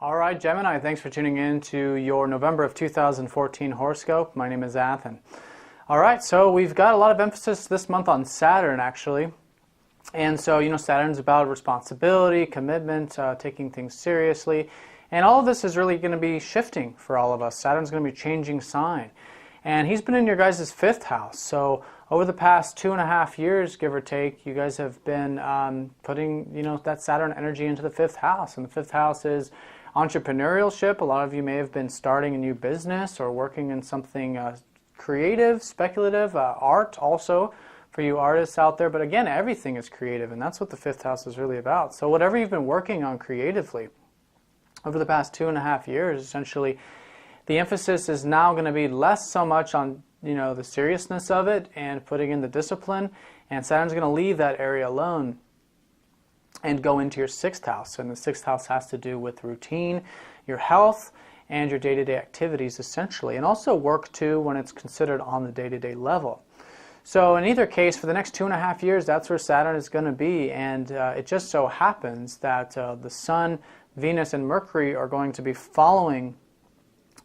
All right, Gemini, thanks for tuning in to your November of 2014 horoscope. My name is Athen. All right, so we've got a lot of emphasis this month on Saturn, actually. And so, Saturn's about responsibility, commitment, taking things seriously. And all of this is really going to be shifting for all of us. Saturn's going to be changing sign. And he's been in your guys' fifth house. So over the past 2.5 years, give or take, you guys have been putting, that Saturn energy into the fifth house. And the fifth house is entrepreneurship. A lot of you may have been starting a new business or working in something creative, speculative, art also for you artists out there. But again, everything is creative, and that's what the fifth house is really about. So whatever you've been working on creatively over the past 2.5 years, essentially, the emphasis is now going to be less so much on the seriousness of it and putting in the discipline, and Saturn's going to leave that area alone and go into your sixth house. And the sixth house has to do with routine, your health, and your day-to-day activities essentially, and also work too when it's considered on the day-to-day level. So in either case, for the next 2.5 years, that's where Saturn is going to be, and it just so happens that the Sun, Venus, and Mercury are going to be following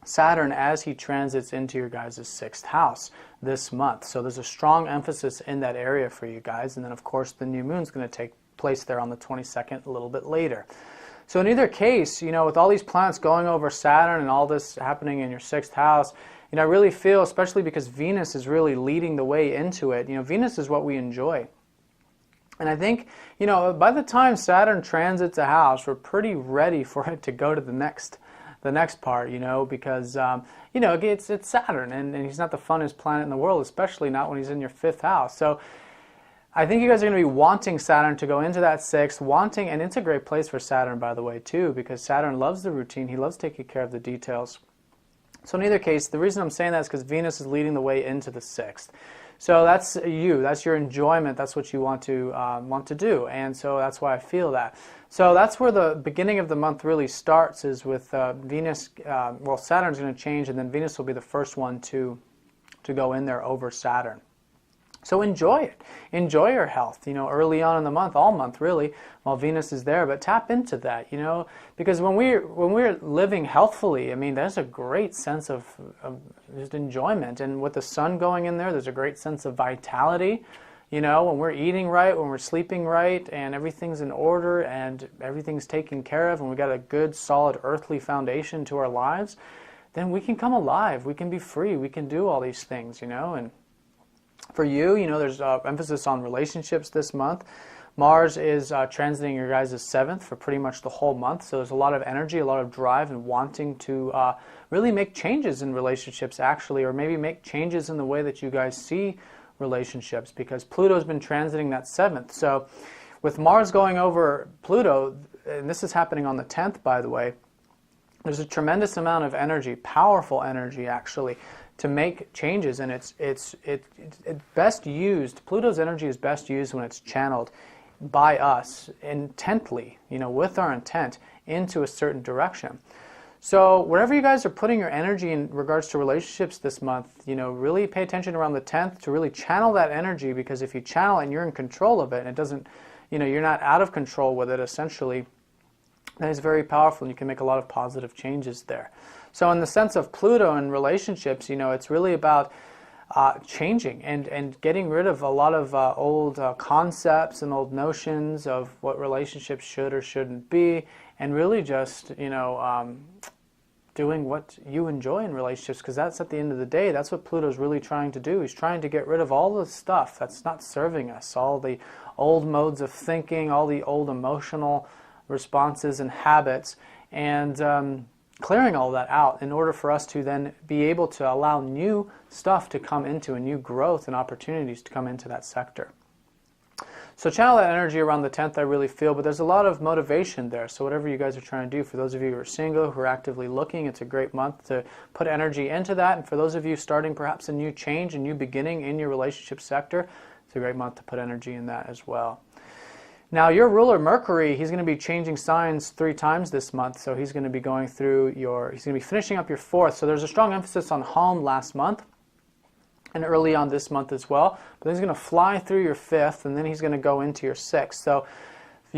Saturn as he transits into your guys' sixth house this month. So there's a strong emphasis in that area for you guys, and then of course the new moon's going to take place there on the 22nd a little bit later. So in either case, with all these planets going over Saturn and all this happening in your sixth house, I really feel, especially because Venus is really leading the way into it, Venus is what we enjoy. And I think, by the time Saturn transits a house, we're pretty ready for it to go to the next part, because, it's Saturn, and he's not the funnest planet in the world, especially not when he's in your fifth house. So I think you guys are going to be wanting Saturn to go into that sixth, and it's a great place for Saturn, by the way, too, because Saturn loves the routine. He loves taking care of the details. So in either case, the reason I'm saying that is because Venus is leading the way into the sixth. So that's you. That's your enjoyment. That's what you want to do, and so that's why I feel that. So that's where the beginning of the month really starts, is with Venus. Saturn's going to change, and then Venus will be the first one to go in there over Saturn. So enjoy it. Enjoy your health, early on in the month, all month really, while Venus is there. But tap into that, because when we're living healthfully, there's a great sense of just enjoyment. And with the sun going in there, there's a great sense of vitality. When we're eating right, when we're sleeping right, and everything's in order and everything's taken care of, and we've got a good, solid, earthly foundation to our lives, then we can come alive. We can be free. We can do all these things, and for you, there's emphasis on relationships this month. Mars is transiting your guys' seventh for pretty much the whole month, so there's a lot of energy, a lot of drive, and wanting to really make changes in relationships, actually, or maybe make changes in the way that you guys see relationships, because Pluto's been transiting that seventh. So with Mars going over Pluto, and this is happening on the 10th, by the way, there's a tremendous amount of energy, powerful energy, actually, to make changes, and it's best used. Pluto's energy is best used when it's channeled by us intently, with our intent into a certain direction. So wherever you guys are putting your energy in regards to relationships this month, really pay attention around the 10th to really channel that energy, because if you channel it and you're in control of it, and it doesn't, you're not out of control with it, essentially, that is very powerful, and you can make a lot of positive changes there. So in the sense of Pluto and relationships, it's really about changing and getting rid of a lot of old concepts and old notions of what relationships should or shouldn't be, and really just, doing what you enjoy in relationships, because that's, at the end of the day, that's what Pluto's really trying to do. He's trying to get rid of all the stuff that's not serving us, all the old modes of thinking, all the old emotional responses and habits, and clearing all that out in order for us to then be able to allow new stuff to come into, a new growth and opportunities to come into that sector. So channel that energy around the 10th, I really feel, but there's a lot of motivation there. So whatever you guys are trying to do, for those of you who are single, who are actively looking, it's a great month to put energy into that. And for those of you starting perhaps a new change, a new beginning in your relationship sector, it's a great month to put energy in that as well. Now, your ruler, Mercury, he's going to be changing signs 3 times this month, so he's going to be going through he's going to be finishing up your 4th. So there's a strong emphasis on home last month and early on this month as well. But then he's going to fly through your 5th, and then he's going to go into your 6th. So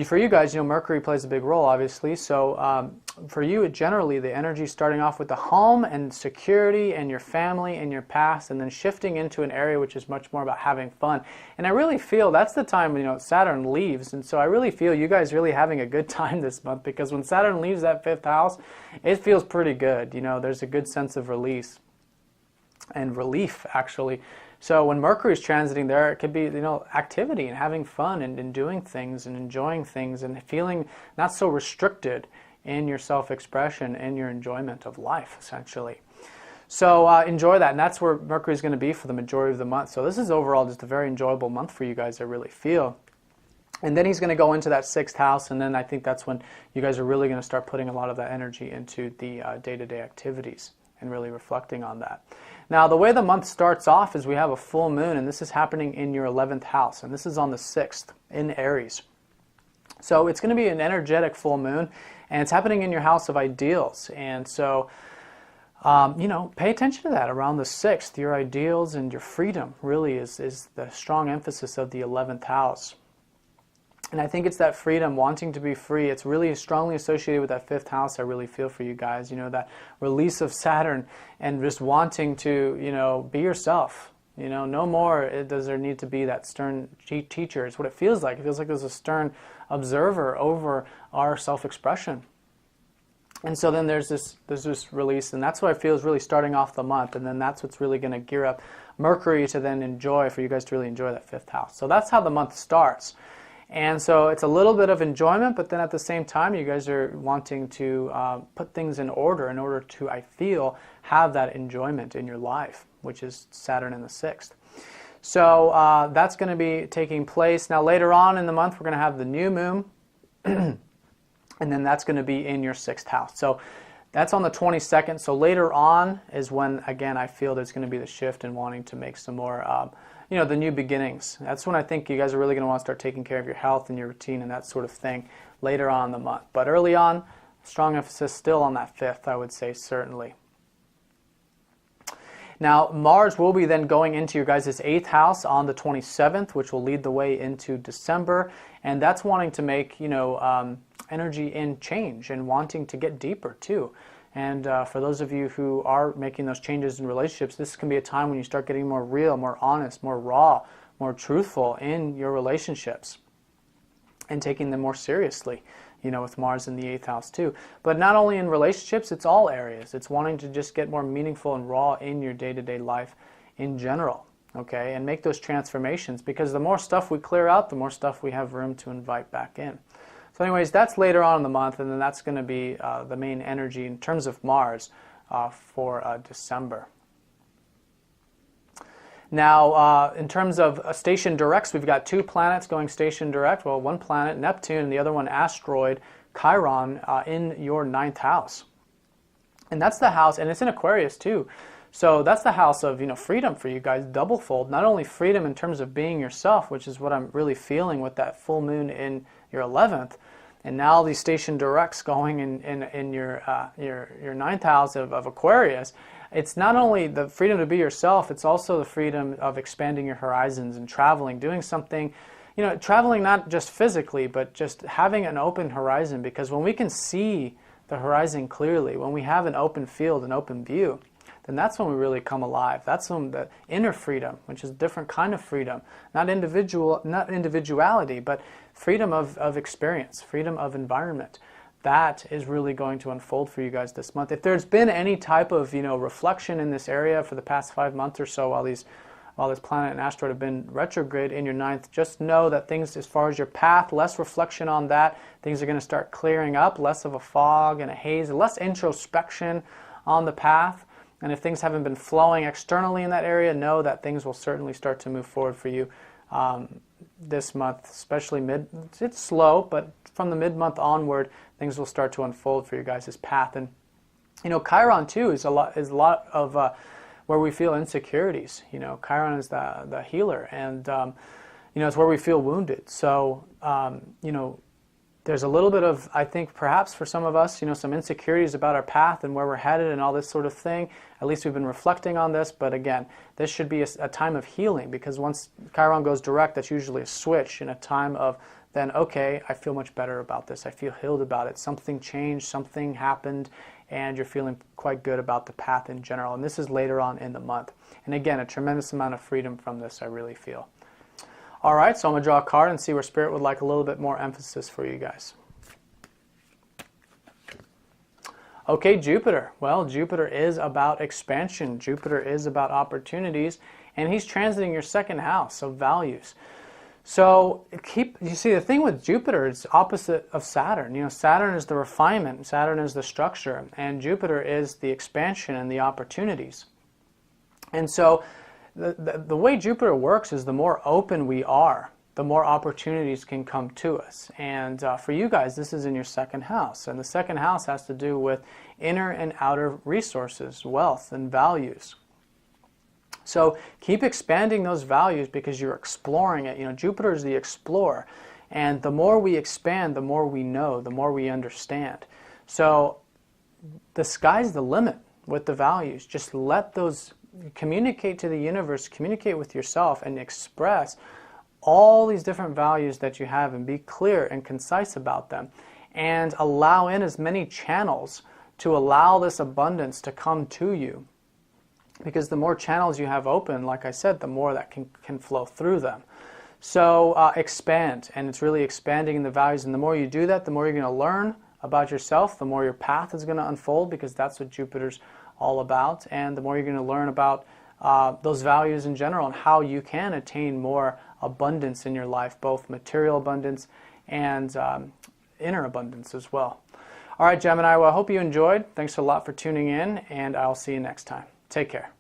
For you guys, Mercury plays a big role, obviously. So for you, generally, the energy starting off with the home and security and your family and your past, and then shifting into an area which is much more about having fun. And I really feel that's the time, Saturn leaves. And so I really feel you guys really having a good time this month, because when Saturn leaves that 5th house, it feels pretty good. There's a good sense of release and relief, actually. So when Mercury is transiting there, it could be, activity and having fun and doing things and enjoying things and feeling not so restricted in your self-expression and your enjoyment of life, essentially. So enjoy that, and that's where Mercury is going to be for the majority of the month. So this is overall just a very enjoyable month for you guys, I really feel. And then he's going to go into that 6th house, and then I think that's when you guys are really going to start putting a lot of that energy into the day-to-day activities and really reflecting on that. Now, the way the month starts off is we have a full moon, and this is happening in your 11th house, and this is on the 6th in Aries. So it's going to be an energetic full moon, and it's happening in your house of ideals. And so, pay attention to that around the 6th. Your ideals and your freedom really is the strong emphasis of the 11th house. And I think it's that freedom, wanting to be free. It's really strongly associated with that 5th house, I really feel for you guys. That release of Saturn and just wanting to, be yourself. No more does there need to be that stern teacher. It's what it feels like. It feels like there's a stern observer over our self-expression. And so then there's this release, and that's what I feel is really starting off the month. And then that's what's really going to gear up Mercury to then enjoy, for you guys to really enjoy that 5th house. So that's how the month starts. And so it's a little bit of enjoyment, but then at the same time, you guys are wanting to put things in order to, I feel, have that enjoyment in your life, which is Saturn in the 6th. So that's going to be taking place. Now later on in the month, we're going to have the new moon, and then that's going to be in your 6th house. So that's on the 22nd. So later on is when, again, I feel there's going to be the shift in wanting to make some more the new beginnings. That's when I think you guys are really going to want to start taking care of your health and your routine and that sort of thing later on in the month. But early on, strong emphasis still on that 5th, I would say, certainly. Now, Mars will be then going into your guys' 8th house on the 27th, which will lead the way into December. And that's wanting to make, energy in change and wanting to get deeper, too. And for those of you who are making those changes in relationships, this can be a time when you start getting more real, more honest, more raw, more truthful in your relationships and taking them more seriously, with Mars in the 8th house too. But not only in relationships, it's all areas. It's wanting to just get more meaningful and raw in your day-to-day life in general, okay? And make those transformations, because the more stuff we clear out, the more stuff we have room to invite back in. So anyways, that's later on in the month, and then that's going to be the main energy in terms of Mars for December. Now, in terms of station directs, we've got 2 planets going station direct. Well, one planet, Neptune, and the other one, asteroid, Chiron, in your 9th house. And that's the house, and it's in Aquarius too. So that's the house of, freedom for you guys, double-fold. Not only freedom in terms of being yourself, which is what I'm really feeling with that full moon in your 11th, and now these station directs going in your 9th house of Aquarius. It's not only the freedom to be yourself, it's also the freedom of expanding your horizons and traveling, doing something, traveling not just physically, but just having an open horizon. Because when we can see the horizon clearly, when we have an open field, an open view, then that's when we really come alive. That's when the inner freedom, which is a different kind of freedom, not individuality, but freedom of experience, freedom of environment. That is really going to unfold for you guys this month. If there's been any type of reflection in this area for the past 5 months or so, while this planet and asteroid have been retrograde in your 9th, just know that things, as far as your path, less reflection on that, things are going to start clearing up, less of a fog and a haze, less introspection on the path. And if things haven't been flowing externally in that area, know that things will certainly start to move forward for you this month, especially it's slow, but from the mid-month onward, things will start to unfold for you guys' path. And Chiron too is a lot of where we feel insecurities. Chiron is the healer, and it's where we feel wounded. So there's a little bit of, I think, perhaps for some of us, some insecurities about our path and where we're headed and all this sort of thing. At least we've been reflecting on this, but again, this should be a time of healing, because once Chiron goes direct, that's usually a switch in a time of then, okay, I feel much better about this. I feel healed about it. Something changed, something happened, and you're feeling quite good about the path in general. And this is later on in the month. And again, a tremendous amount of freedom from this, I really feel. All right, so I'm going to draw a card and see where Spirit would like a little bit more emphasis for you guys. Okay, Jupiter. Well, Jupiter is about expansion. Jupiter is about opportunities, and he's transiting your second house of values. So you see, the thing with Jupiter is opposite of Saturn. Saturn is the refinement, Saturn is the structure, and Jupiter is the expansion and the opportunities. And so the way Jupiter works is the more open we are, the more opportunities can come to us. And for you guys, this is in your second house. And the second house has to do with inner and outer resources, wealth, and values. So keep expanding those values because you're exploring it. Jupiter is the explorer. And the more we expand, the more we know, the more we understand. So the sky's the limit with the values. Just let those communicate to the universe, communicate with yourself, and express all these different values that you have, and be clear and concise about them, and allow in as many channels to allow this abundance to come to you, because the more channels you have open, like I said, the more that can flow through them. So expand, and it's really expanding the values, and the more you do that, the more you're going to learn about yourself, the more your path is going to unfold, because that's what Jupiter's all about, and the more you're going to learn about those values in general and how you can attain more abundance in your life, both material abundance and inner abundance as well. All right, Gemini, well, I hope you enjoyed. Thanks a lot for tuning in, and I'll see you next time. Take care.